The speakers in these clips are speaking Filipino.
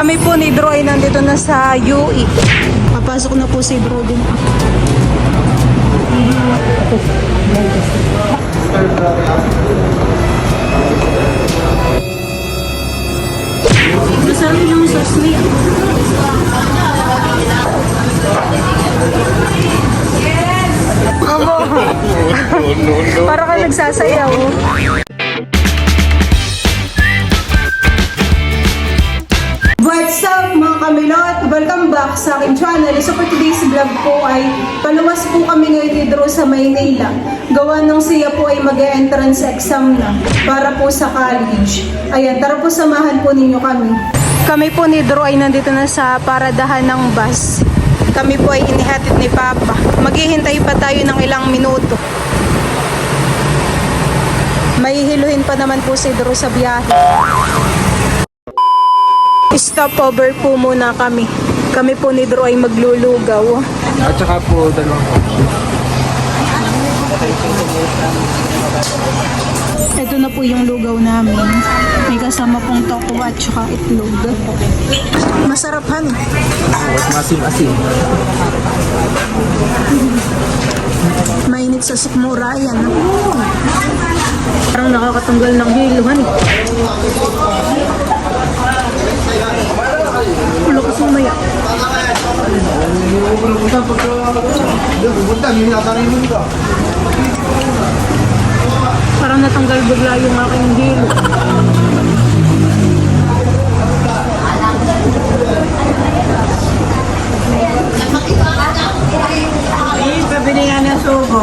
Kami po ni Drew ay nandito na sa UE. Papasok na po si Drew din. Masarap yung sauce niya. Amo. Para ka nagsasayaw. What's up mga kamilot? Welcome back sa aking channel. So for today's vlog po ay paluwas po kami ngayon ni Drew sa Maynila. Gawa ng siya po ay mag-entrance exam na para po sa college. Ayan, tara po samahan po ninyo kami. Kami po ni Drew ay nandito na sa paradahan ng bus. Kami po ay inihatid ni Papa. Maghihintay pa tayo ng ilang minuto. Mahihiluhin pa naman po si Drew sa biyahe. Stopover po muna kami. Kami po ni Drew ay maglulugaw. At saka po dalawang Ito na po yung lugaw namin. May kasama pong tokwa at saka itlog. Masarap han. masim-asim. Mainit sa sikmura yan. Parang nakakatanggal ng hiluhan. Ulo ko sumaya. Parang natanggal bigla yung aking hilo. Ay, pabili nga ng sugo.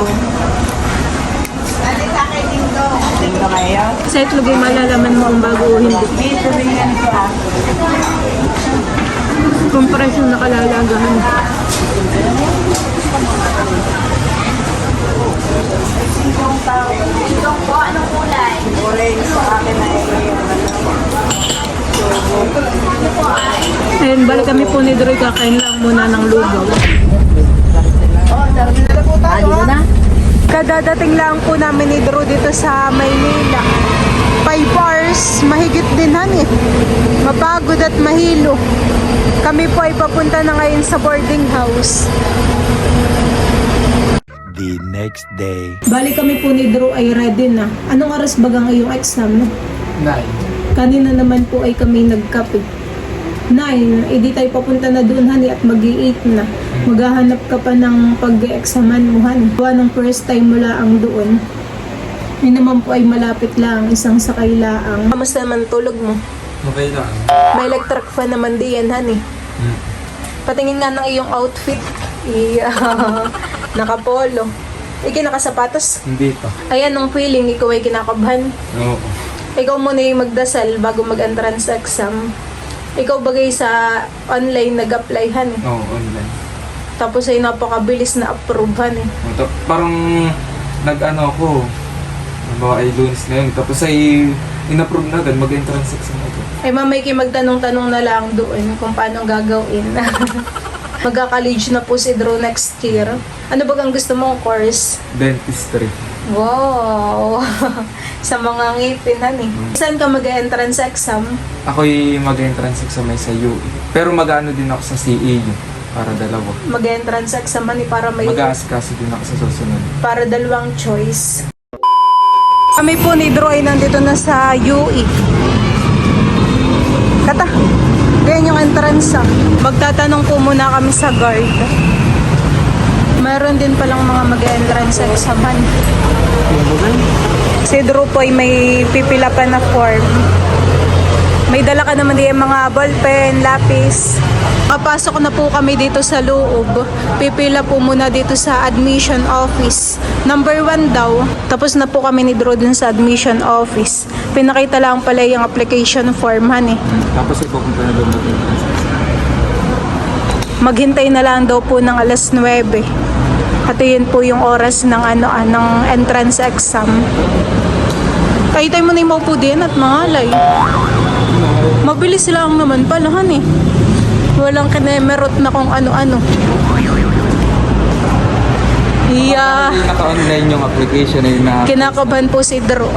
Dito kayo? Sa itlog ay malalaman mo ang bago o hindi. Dito rin yan sa Kung parang yung nakalalagahan. kulay sa akin ay Ayun, balik kami po ni Drew. Kakain lang muna ng lugaw. dito na? Kadadating lang po namin ni Drew dito sa Maynila. 5 hours, mahigit din han eh. Mapagod at mahilo. Kami po ay papunta na ngayon sa boarding house. The next day. Balik kami po ni Drew ay ready na. Anong oras baga ngayong exam na? 9. Kanina naman po ay kami nagkape. 9, edi tayo papunta na doon hani at mag-8 na. Maghahanap ka pa ng pag-examan mo hani. Gawa ng first time mo lang doon. Yun naman po ay malapit lang, isang sakay laang. Kamusta naman tulog mo? Okay lang. May electric fan naman diyan hani. Patingin nga ng iyong outfit. Nakapolo. Iki nakasapatos. Hindi pa. Ayan ang feeling, ikaw ay kinakabahan. Oo. Ikaw muna yung magdasal bago mag-entrance exam. Ikaw bagay sa online nag-apply han eh. Oo, online. Tapos ay napakabilis na approve han eh. Parang nag-ano ako. Nabawa ay lunes na yun. Tapos ay in-approve na agad. Mag-entrance exam ako. Ay mamay kayo magtanong-tanong na lang doon kung paano gagawin. Magka-college na po si Drew next year. Ano ba ang gusto mong course? Dentistry. Wow! Sa mga ngipin han eh. Saan ka mag-entrance exam? Ako'y mag-entrance exam ay sa UE. Pero mag-ano din ako sa CAU. Para dalawa. Mag-entrance exam han eh para may Mag-aasikasi din ako sa susunod. para dalawang choice. Kami po ni Drew ay nandito na sa UE. Kata, ganyan yung entrance ah. Magtatanong po muna kami sa guard. Meron din palang mga mag-entrance examan. Si Drew po ay may pipila pa na form. May dala ka naman din mga ballpen, lapis. Kapasok na po kami dito sa loob. Pipila po muna dito sa admission office. Number 1 daw. Tapos na po kami ni Drew dun sa admission office. Pinakita lang pala yung application form han eh. Tapos ay pupunta na doon mag-entrance exam. Maghintay na lang daw po ng alas 9. At yun po yung oras ng ng entrance exam. Kahit tayo mo na yung maupo din at mangalay. Mabilis lang naman pala han eh. Walang kinemerot na kung ano-ano. Yeah. Naka-online yung application ay na Kinakabahan po si Drew.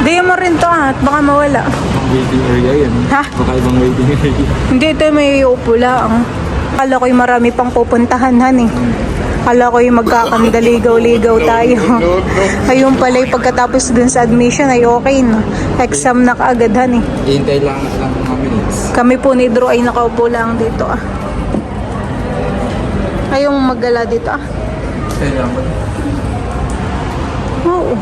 Di mo rin to at baka mawala. Ang waiting area yan. Ha? Baka ibang waiting area. Hindi, ito may upo lang. Akala ko'y marami pang pupuntahan, han eh. Akala ko'y magkakandaligaw-ligaw tayo. Ayun pala, pagkatapos dun sa admission ay okay na. Exam na kaagad, han eh. Hintay lang ng mga minutes. Kami po ni Drew ay nakaupo lang dito ah. Ayong maggala dito ah. Kailangan. Oo.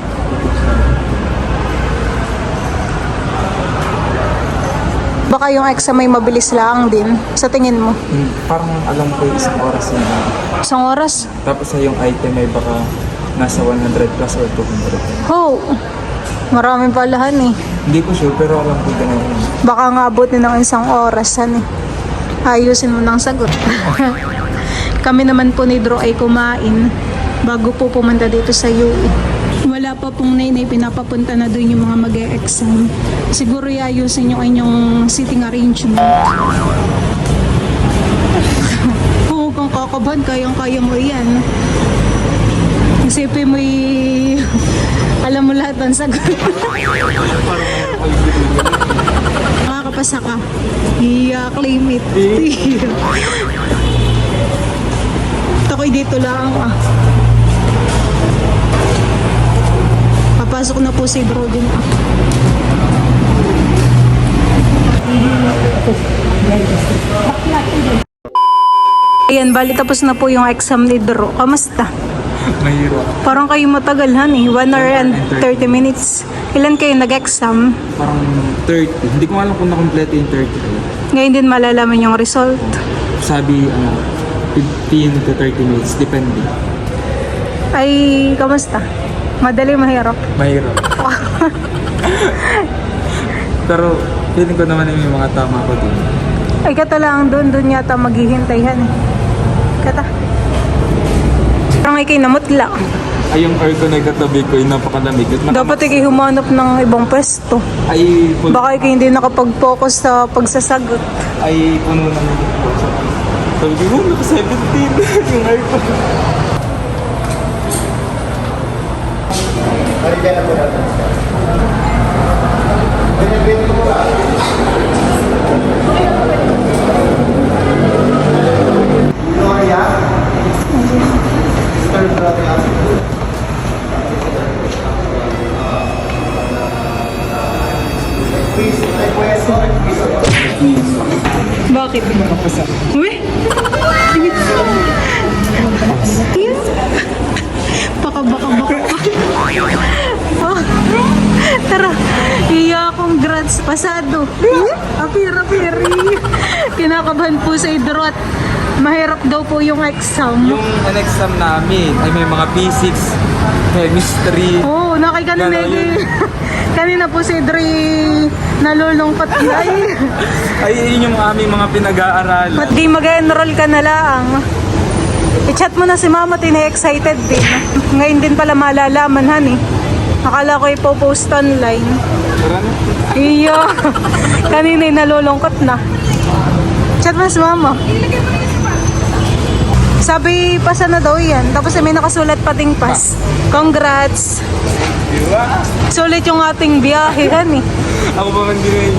Baka yung exam ay mabilis lang din. Sa tingin mo? Parang alam ko yung isang oras yun. Isang oras? Tapos sa yung item ay baka nasa 100 plus or 200. Oh, maraming palahan eh. Hindi ko sure pero alam ko ganun yun. Baka nga abutin ng isang oras eh. Ayusin mo ng sagot. Kami naman po ni Drew ay kumain bago po pumunta dito sa UE. Wala pa pong nainay, pinapapunta na doon yung mga mag-e-exam. Siguro iayusin yung inyong sitting arrangement. Oo, kung kakabahan, kayang-kaya mo yan. Isipin mo alam mo lahat ng sagot. Makakapasa ka. Claim it. Takoy dito lang ah. Papasok na po si Bro din ah. Ayan, bali tapos na po yung exam ni Drew. Kamusta? Mahirap. Parang kayo matagalhan eh. 1 hour and 30 minutes. Ilan kayo nag-exam? Parang 30. Hindi ko alam kung nakompleto yung 30. Ngayon din malalaman yung result. Sabi, 15 to 30 minutes. Depende. Ay, kamusta? Madali, mahirap. Mahirap. Pero feeling ko naman yung mga tama ko din. Ay, kata lang doon yata maghihintayhan eh. Kata. Parang ay kayo namutla. Ay, yung aircon na katabi ko, yung napakalamig. Dapat ay kayo humanap ng ibang pwesto. Ay, Baka kayo hindi nakapag-focus sa pagsasagot. ay puno na nito. Sabi ko, naka 17 yung aircon. Bakit? Uy! Baka. Oh. Tara, congrats, pasado. Apir. Kinakabahan po sa Idro at mahirap daw po yung exam. Yung exam namin ay may mga physics, chemistry. Oo, kanina kanina po si Idro nalulungkot na Ay, yun yung aming mga pinag-aaralan. Ba't di mag-enroll ka na lang? I-chat mo na si mama, tina-excited din. Ngayon din pala malalaman, han eh. Akala ko ipopost online. Tara na. Iyo. Kanina nalulungkot na. Chat mo na si mama. Sabi, pasa na daw yan. Tapos may nakasulat pa ding pass. Congrats. Diba? Sulit yung ating biyahe, han eh. Ako pa man din.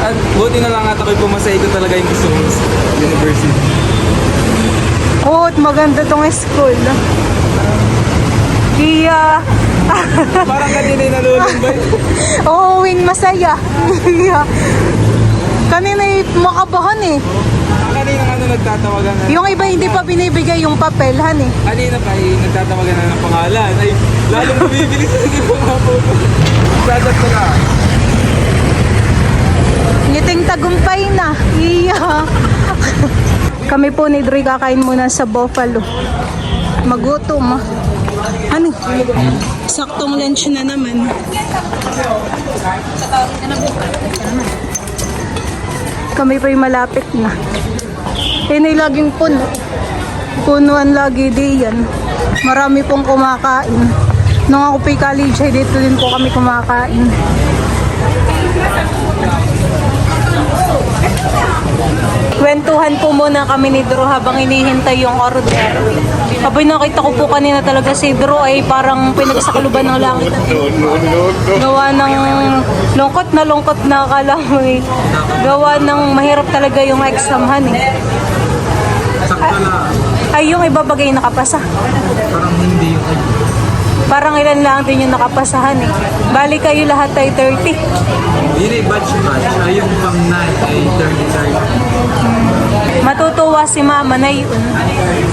At buti na lang at ako'y pumasay ko talaga yung gusto kong university. Oo, at maganda tong school. Iya. Parang kanina yung nalulumbay. Uuwing masaya. Iya. Kanina makabahan eh. Kanina ano nagtatawagan na. Yung iba hindi pa binibigay yung papel, han eh. Kanina pa nagtatawagan na ng pangalan. Ay, lalong bumibili sa sige po mga photo. Sadat ko na. Ngiting tagumpay na. Iya. Kami po ni Dre kakain muna sa Buffalo. Magutom ah. Ano? Saktong lunch na naman. Kami po'y malapit na. Inay laging puno. Punuan lagi diyan. Marami pong kumakain. Nung ako po'y college, dito din po kami kumakain. Kwentuhan po muna kami ni Drew habang hinihintay yung order. Abay, nakita ko po kanina talaga si Drew ay parang pinagsakluban ng langit. Gawa ng lungkot na akala mo eh. Gawa ng mahirap talaga yung examhan eh. Ay, yung ibabagay nakapasa. Parang hindi yung Parang ilan lang din yung nakapasahan eh. Bali kayo lahat ay 30. Yun ay batch. Ay yung pang 9 ay 30. Matutuwa si mama na yun.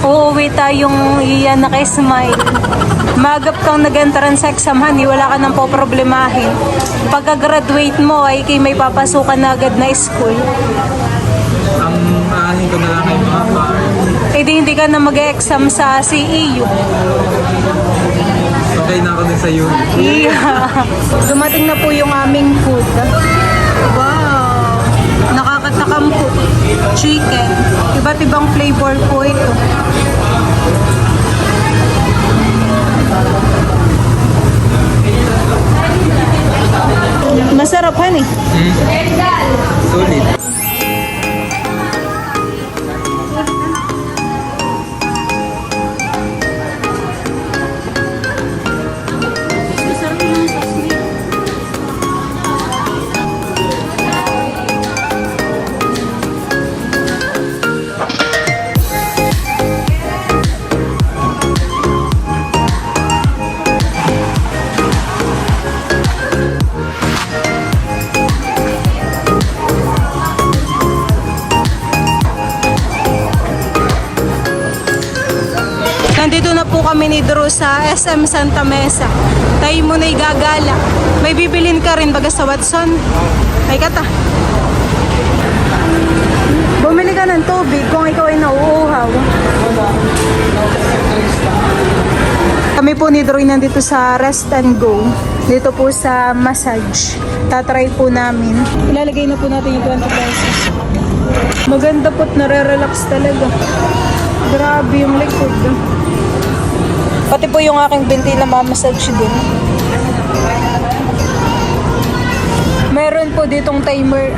Uuwi tayong iyan na kay Smile. Magap kang nag-entrance exam, honey, wala ka nang poproblemahin. Pagka-graduate mo ay may papasukan na agad na school. Ang aanin ko na lang ay mga bar. Eh di hindi ka na mag-exam sa CEU. Okay na ako din sa unit. Yeah. Dumating na po yung aming food. Wow! Nakakatakam po. Chicken. Iba't ibang flavor po ito. Masarap, honey. Solid. Nandito na po kami ni Drew sa SM Santa Mesa. Tayo muna gagala. May bibilin ka rin baga sa Watson. Ay kata. Bumili ka ng tubig kung ikaw ay nauuhaw. Kami po ni Drew nandito sa Rest and Go. Dito po sa massage. Tatry po namin. Ilalagay na po natin yung 20 pesos. Maganda po't nare-relax talaga. Grabe yung likod. Pati po yung aking binti na mamassage din. Meron po ditong timer.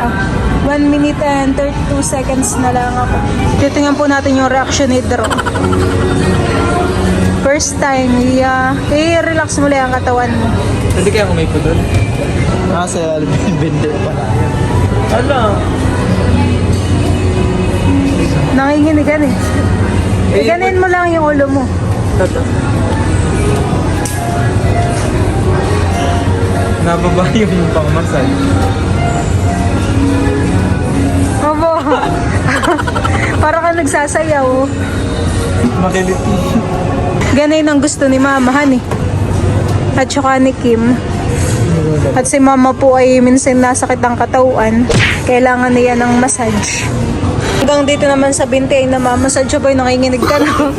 1 minute and 32 seconds na lang ako. Titingnan po natin yung reaction ni Drew. First time, i-relax mo lang ang katawan mo. Hindi kaya kumay po doon? Sa vendor pa na yan. Ano? Nanginginig ka eh. Ganin mo lang yung ulo mo. Nababa yung pangmasal. Abo. Para ka nagsasayaw. Makilit. Ganun ang gusto ni Mama, honey. At saka ni Kim. At si Mama po ay minsan nasakit ang katawan. Kailangan niya ng massage. Hanggang dito naman sa binti ay namamassage ba yung nakinginig ka na?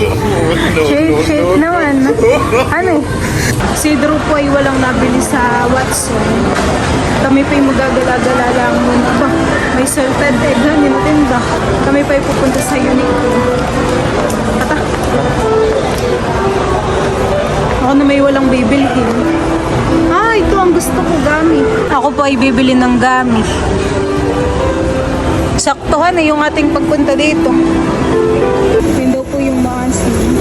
Shake naman. Ano eh? Si Drew po ay walang nabili sa Watson. Kami pa yung magagala-gala lang muna ba? May salted egg na ninutinda. Kami pa yung pupunta sa Uniqlo. Ata. Ako na may walang bibilhin. Ito ang gusto ko, gami. Ako po ay bibili ng gami. Saktuhan na yung ating pagpunta dito. Yun daw po yung maasin.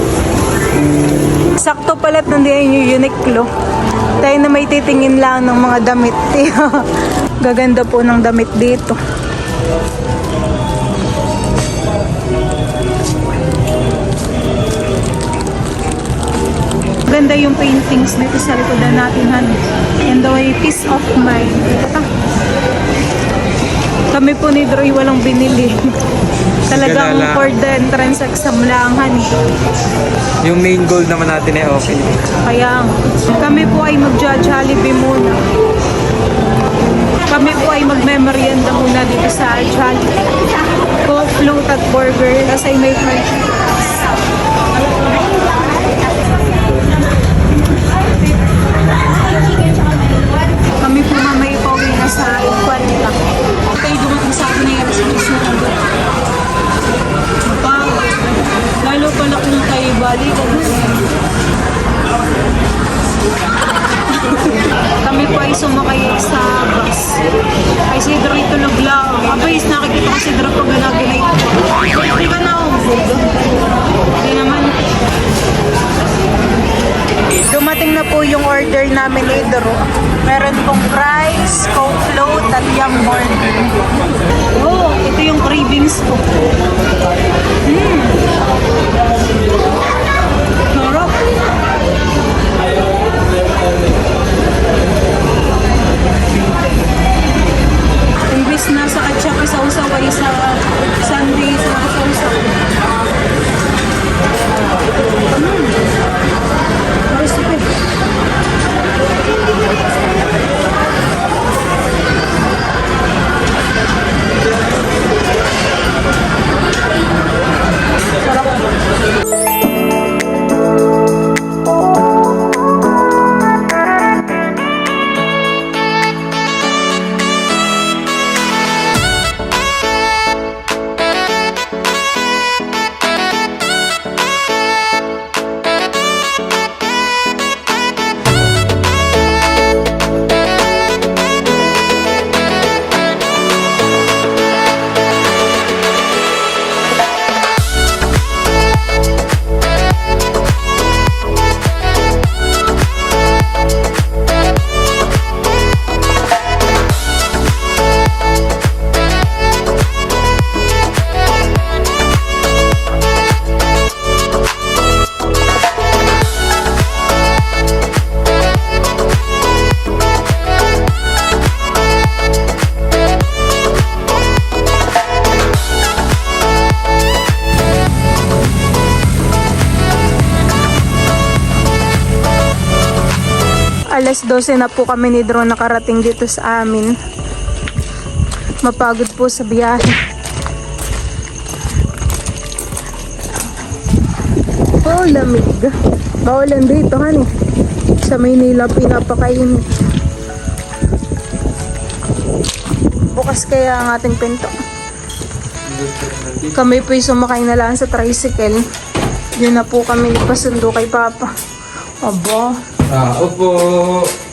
Sakto pala't nandiyan yung Uniqlo. Tayo na may titingin lang ng mga damit. Gaganda po ng damit dito. Ganda yung paintings dito sa likodan natin, honey. And daw ay peace of mind. Kami po ni Drew walang binili. Talagang Galala. for the entrance exam lang, honey. Yung main goal naman natin ay okay. Kaya kami po ay mag-Jollibee muna. Kami po ay mag-memorianda muna dito sa Jollibee. Float at burger. Kasi may french fries. Kami po mamay pauwi na sa Iqualita. Kayo dumating sa akin na yung resolution. Lalo pala kung kayo balik. Kami po ay ay sumakay sa bus. Ay si Idro itulog lang. Abay, nakikita ko si Idro pag nag-late. Hindi ka na Hindi naman. Dumating na po yung order namin ni Idro. Meron pong fries, coke float, at young burger. Oh, ito yung cravings ko. Sarap. Imbis na sa katsa ka sa usaway sa Sunday sa usaway. Recipe. Alas 12 na po kami ni Drone nakarating dito sa amin. Mapagod po sa biyahe. Oh, lamig. Bawalan dito, honey. Sa Maynila, pinapakainit. Bukas kaya ang ating pinto. Kami po'y sumakay na lang sa tricycle. Yun na po kami pasundo kay Papa. Aba. Opo.